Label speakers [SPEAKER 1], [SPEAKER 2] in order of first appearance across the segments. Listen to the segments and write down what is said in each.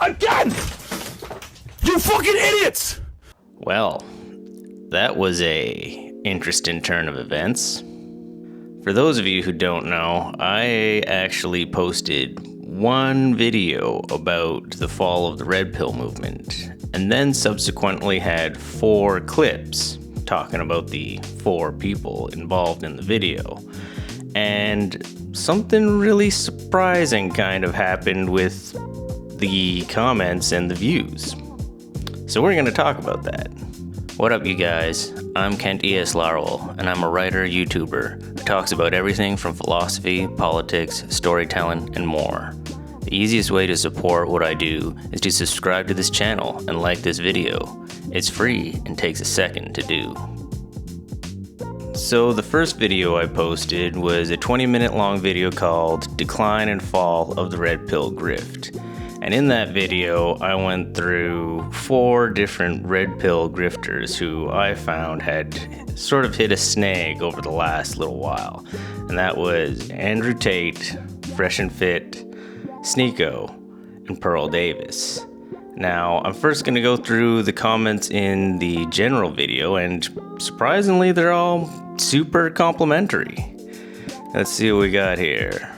[SPEAKER 1] Again! You fucking idiots!
[SPEAKER 2] Well, that was a interesting turn of events. For those of you who don't know, I actually posted one video about the fall of the Redpill movement, and then subsequently had 4 clips talking about the 4 people involved in the video. And something really surprising kind of happened with the comments and the views. So we're going to talk about that. What up, you guys? I'm Kent E.S. Larwill, and I'm a writer, YouTuber who talks about everything from philosophy, politics, storytelling, and more. The easiest way to support what I do is to subscribe to this channel and like this video. It's free and takes a second to do. So the first video I posted was a 20-minute long video called Decline and Fall of the Redpill Grift. And in that video, I went through 4 different Redpill grifters who I found had sort of hit a snag over the last little while. And that was Andrew Tate, Fresh and Fit, Sneako, and Pearl Davis. Now, I'm first going to go through the comments in the general video, and surprisingly, they're all super complimentary. Let's see what we got here.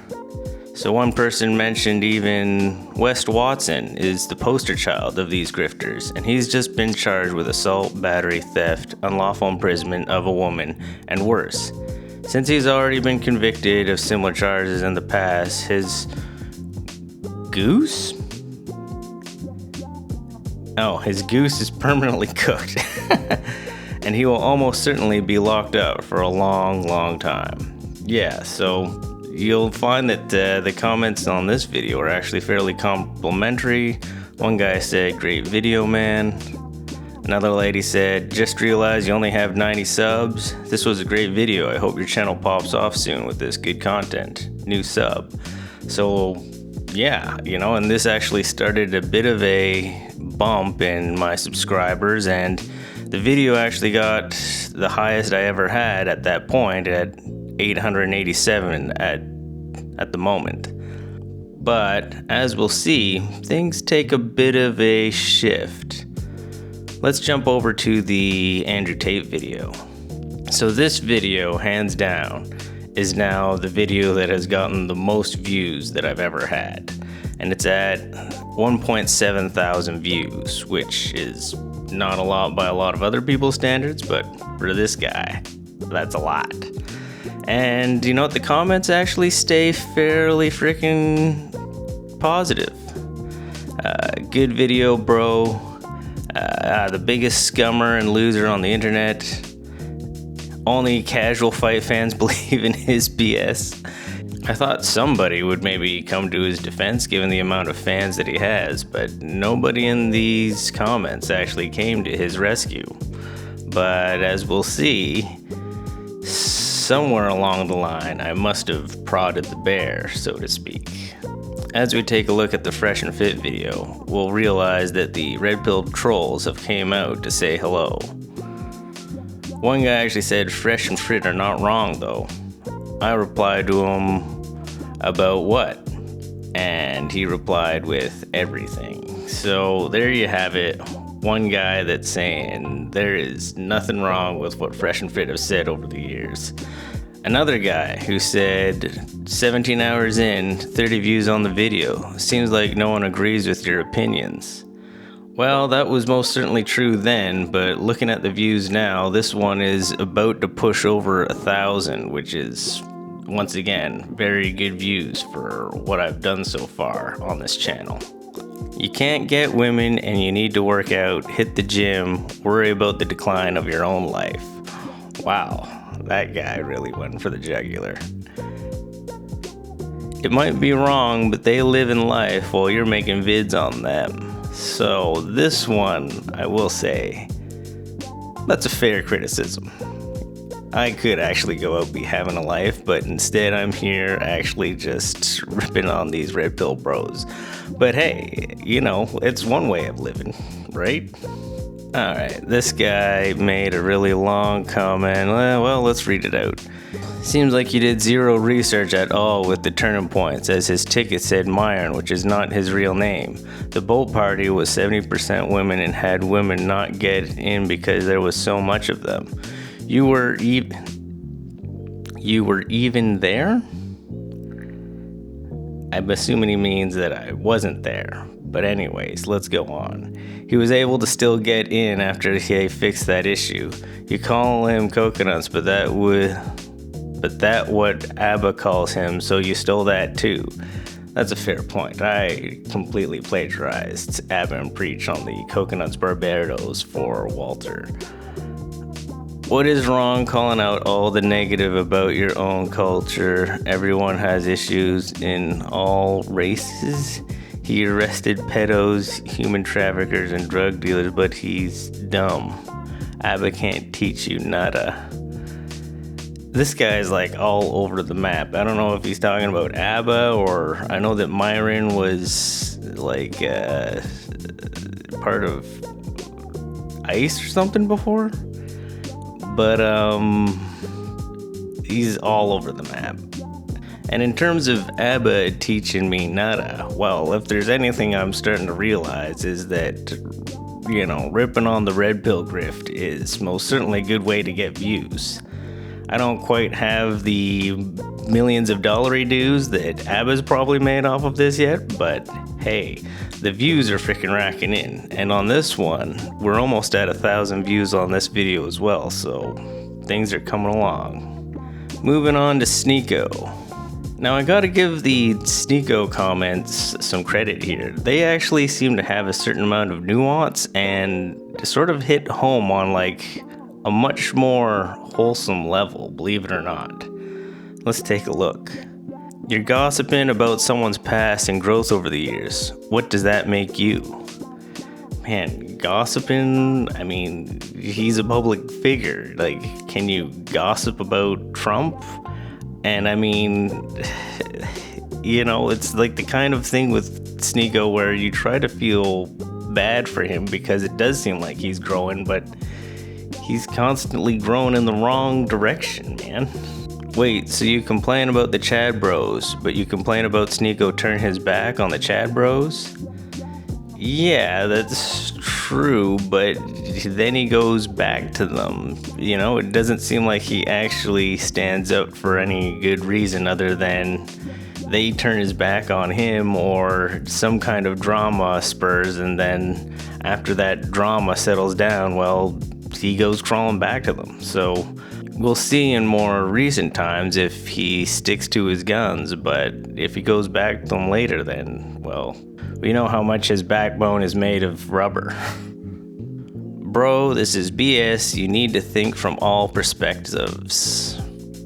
[SPEAKER 2] So one person mentioned even West Watson is the poster child of these grifters, and he's just been charged with assault, battery, theft, unlawful imprisonment of a woman, and worse. Since he's already been convicted of similar charges in the past, his goose? Oh, his goose is permanently cooked, and he will almost certainly be locked up for a long time. Yeah, so you'll find that the comments on this video are actually fairly complimentary. One guy said, "Great video, man." Another lady said, "Just realized you only have 90 subs. This was a great video. I hope your channel pops off soon with this good content. New sub." So yeah, and this actually started a bit of a bump in my subscribers, and the video actually got the highest I ever had at that point at 887 at the moment. But as we'll see, things take a bit of a shift. Let's jump over to the Andrew Tate video. So this video, hands down, is now the video that has gotten the most views that I've ever had. And it's at 1.7 thousand views, which is not a lot by a lot of other people's standards, but for this guy, that's a lot. And you know what? The comments actually stay fairly freaking positive. Good video, bro. The biggest scummer and loser on the internet. Only casual fight fans believe in his BS. I thought somebody would maybe come to his defense given the amount of fans that he has, but nobody in these comments actually came to his rescue. But as we'll see, somewhere along the line, I must have prodded the bear, so to speak. As we take a look at the Fresh and Fit video, we'll realize that the Redpill trolls have came out to say hello. One guy actually said Fresh and Fit are not wrong though. I replied to him about what? And he replied with everything. So there you have it. One guy that's saying there is nothing wrong with what Fresh and Fit have said over the years. Another guy who said 17 hours in, 30 views on the video. Seems like no one agrees with your opinions. Well, that was most certainly true then, but looking at the views now, this one is about to push over 1,000, which is, once again, very good views for what I've done so far on this channel. You can't get women and you need to work out, hit the gym, worry about the decline of your own life. Wow, that guy really went for the jugular. It might be wrong, but they live in life while you're making vids on them. So this one, I will say, that's a fair criticism. I could actually go out be having a life, but instead I'm here actually just ripping on these Redpill bros. But hey, it's one way of living, right? Alright, this guy made a really long comment. Well, let's read it out. Seems like he did zero research at all with the turning points, as his ticket said Myron, which is not his real name. The boat party was 70% women and had women not get in because there was so much of them. You were even there? I'm assuming he means that I wasn't there. But anyways, let's go on. He was able to still get in after he fixed that issue. You call him coconuts, but that what ABBA calls him, so you stole that too. That's a fair point. I completely plagiarized ABBA and Preach on the Coconuts Barbados for Walter. What is wrong calling out all the negative about your own culture? Everyone has issues in all races. He arrested pedos, human traffickers, and drug dealers, but he's dumb. ABBA can't teach you nada. This guy's like all over the map. I don't know if he's talking about ABBA, or I know that Myron was like part of ICE or something before. But he's all over the map. And in terms of ABBA teaching me nada, well, if there's anything I'm starting to realize is that, ripping on the Redpill grift is most certainly a good way to get views. I don't quite have the millions of dollary dues that ABBA's probably made off of this yet, but hey, the views are freaking racking in. And on this one, we're almost at 1,000 views on this video as well, so things are coming along. Moving on to Sneako. Now I gotta give the Sneako comments some credit here. They actually seem to have a certain amount of nuance and sort of hit home on like a much more wholesome level, believe it or not. Let's take a look. You're gossiping about someone's past and growth over the years. What does that make you? Man, gossiping, I mean, he's a public figure. Like, can you gossip about Trump? And I mean, it's like the kind of thing with Sneako where you try to feel bad for him because it does seem like he's growing, but he's constantly growing in the wrong direction, man. Wait, so you complain about the Chad bros, but you complain about Sneako turning his back on the Chad bros? Yeah, that's true, but then he goes back to them. It doesn't seem like he actually stands up for any good reason other than they turn his back on him or some kind of drama spurs, and then after that drama settles down, well, he goes crawling back to them. So we'll see in more recent times if he sticks to his guns, but if he goes back to them later, then, well, we know how much his backbone is made of rubber. Bro, this is BS. You need to think from all perspectives.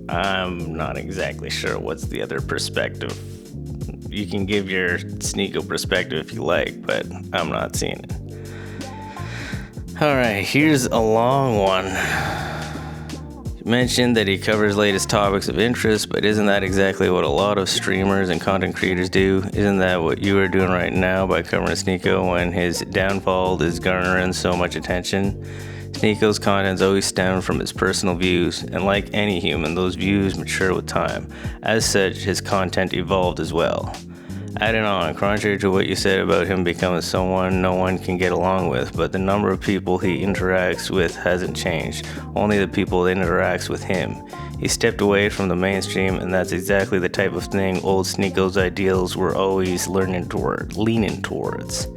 [SPEAKER 2] I'm not exactly sure what's the other perspective. You can give your Sneako perspective if you like, but I'm not seeing it. Alright, here's a long one. You mentioned that he covers latest topics of interest, but isn't that exactly what a lot of streamers and content creators do? Isn't that what you are doing right now by covering Sneako when his downfall is garnering so much attention? Sneako's content's always stemmed from his personal views, and like any human, those views mature with time. As such, his content evolved as well. Adding on, contrary to what you said about him becoming someone no one can get along with, but the number of people he interacts with hasn't changed, only the people that interacts with him. He stepped away from the mainstream, and that's exactly the type of thing old Sneako's ideals were always leaning towards.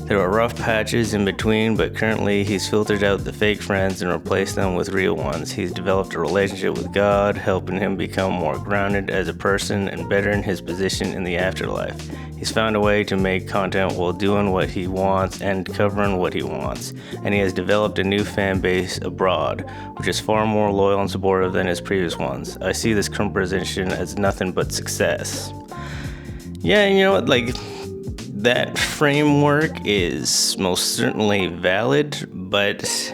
[SPEAKER 2] There are rough patches in between, but currently he's filtered out the fake friends and replaced them with real ones. He's developed a relationship with God, helping him become more grounded as a person and better in his position in the afterlife. He's found a way to make content while doing what he wants and covering what he wants, and he has developed a new fan base abroad, which is far more loyal and supportive than his previous ones. I see this current position as nothing but success. Yeah, you know what, like, that framework is most certainly valid, but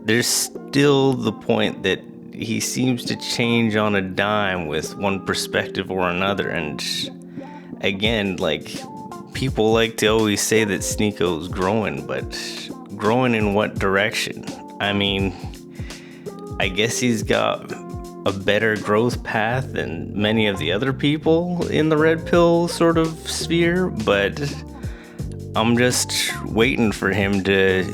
[SPEAKER 2] there's still the point that he seems to change on a dime with one perspective or another. And again, like, people like to always say that Sneako's growing, but growing in what direction? I mean, I guess he's got a better growth path than many of the other people in the red pill sort of sphere, but I'm just waiting for him to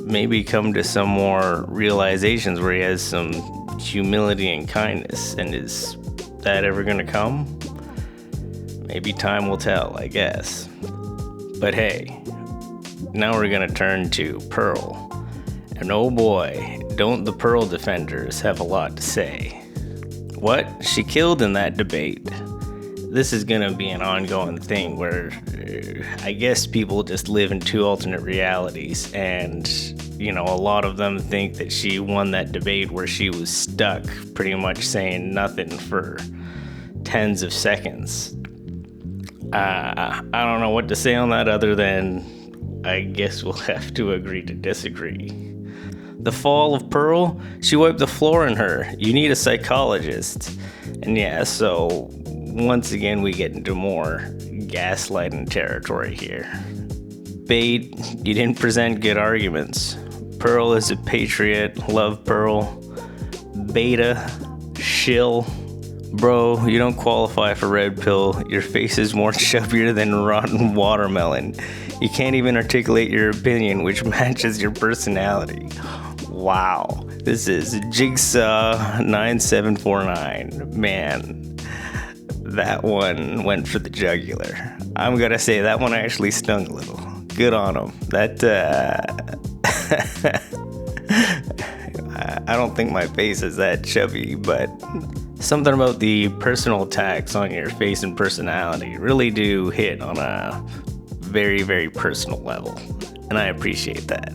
[SPEAKER 2] maybe come to some more realizations where he has some humility and kindness. And is that ever gonna come? Maybe time will tell, I guess. But hey, now we're gonna turn to Pearl. And oh boy, don't the Pearl defenders have a lot to say. What she killed in that debate. This is gonna be an ongoing thing where I guess people just live in two alternate realities, and you know, a lot of them think that she won that debate where she was stuck pretty much saying nothing for tens of seconds. I don't know what to say on that other than I guess we'll have to agree to disagree. The fall of Pearl, she wiped the floor in her. You need a psychologist. And yeah, so once again we get into more gaslighting territory here. Bait, you didn't present good arguments. Pearl is a patriot, love Pearl. Beta, shill. Bro, you don't qualify for red pill. Your face is more chubbier than rotten watermelon. You can't even articulate your opinion, which matches your personality. Wow. This is Jigsaw 9749. Man, that one went for the jugular. I'm gonna say that one actually stung a little. Good on him. That, I don't think my face is that chubby, but something about the personal attacks on your face and personality really do hit on a very, very personal level, and I appreciate that.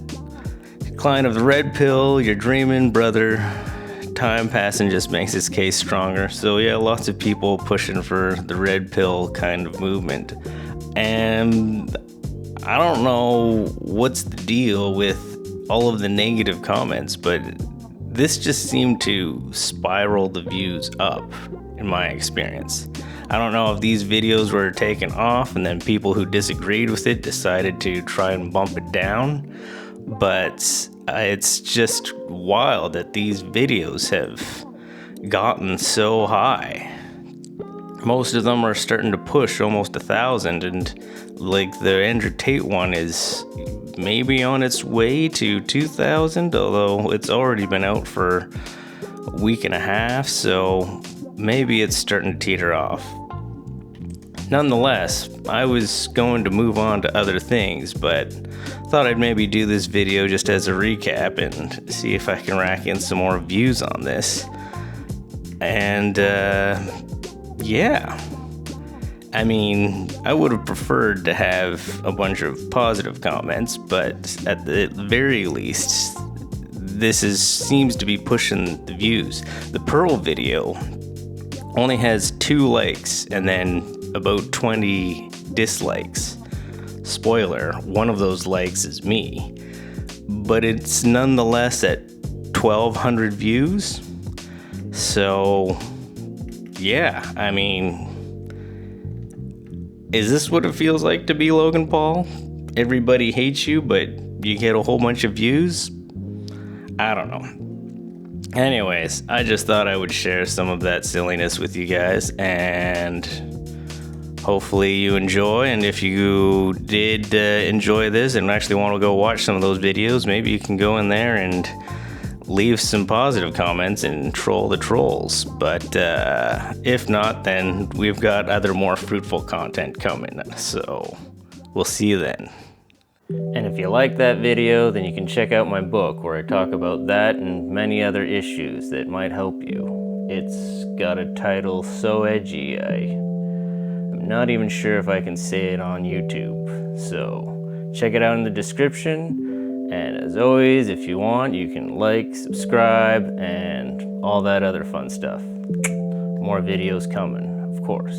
[SPEAKER 2] Client of the red pill, you're dreaming, brother. Time passing just makes his case stronger. So yeah, lots of people pushing for the red pill kind of movement. And I don't know what's the deal with all of the negative comments, but this just seemed to spiral the views up in my experience. I don't know if these videos were taken off and then people who disagreed with it decided to try and bump it down, but it's just wild that these videos have gotten so high. Most of them are starting to push almost 1,000, and like the Andrew Tate one is maybe on its way to 2,000, although it's already been out for a week and a half, so maybe it's starting to teeter off. Nonetheless, I was going to move on to other things, but thought I'd maybe do this video just as a recap and see if I can rack in some more views on this. And yeah, I mean, I would have preferred to have a bunch of positive comments, but at the very least, this seems to be pushing the views. The Pearl video only has 2 likes and then about 20 dislikes. Spoiler, one of those likes is me, but it's nonetheless at 1,200 views. So yeah, I mean, is this what it feels like to be Logan Paul? Everybody hates you, but you get a whole bunch of views? I don't know. Anyways, I just thought I would share some of that silliness with you guys, and hopefully you enjoy. And if you did enjoy this and actually want to go watch some of those videos, maybe you can go in there and leave some positive comments and troll the trolls. But if not, then we've got other more fruitful content coming. So we'll see you then. And if you like that video, then you can check out my book where I talk about that and many other issues that might help you. It's got a title so edgy, I'm not even sure if I can say it on YouTube. So check it out in the description. And as always, if you want, you can like, subscribe, and all that other fun stuff. More videos coming, of course.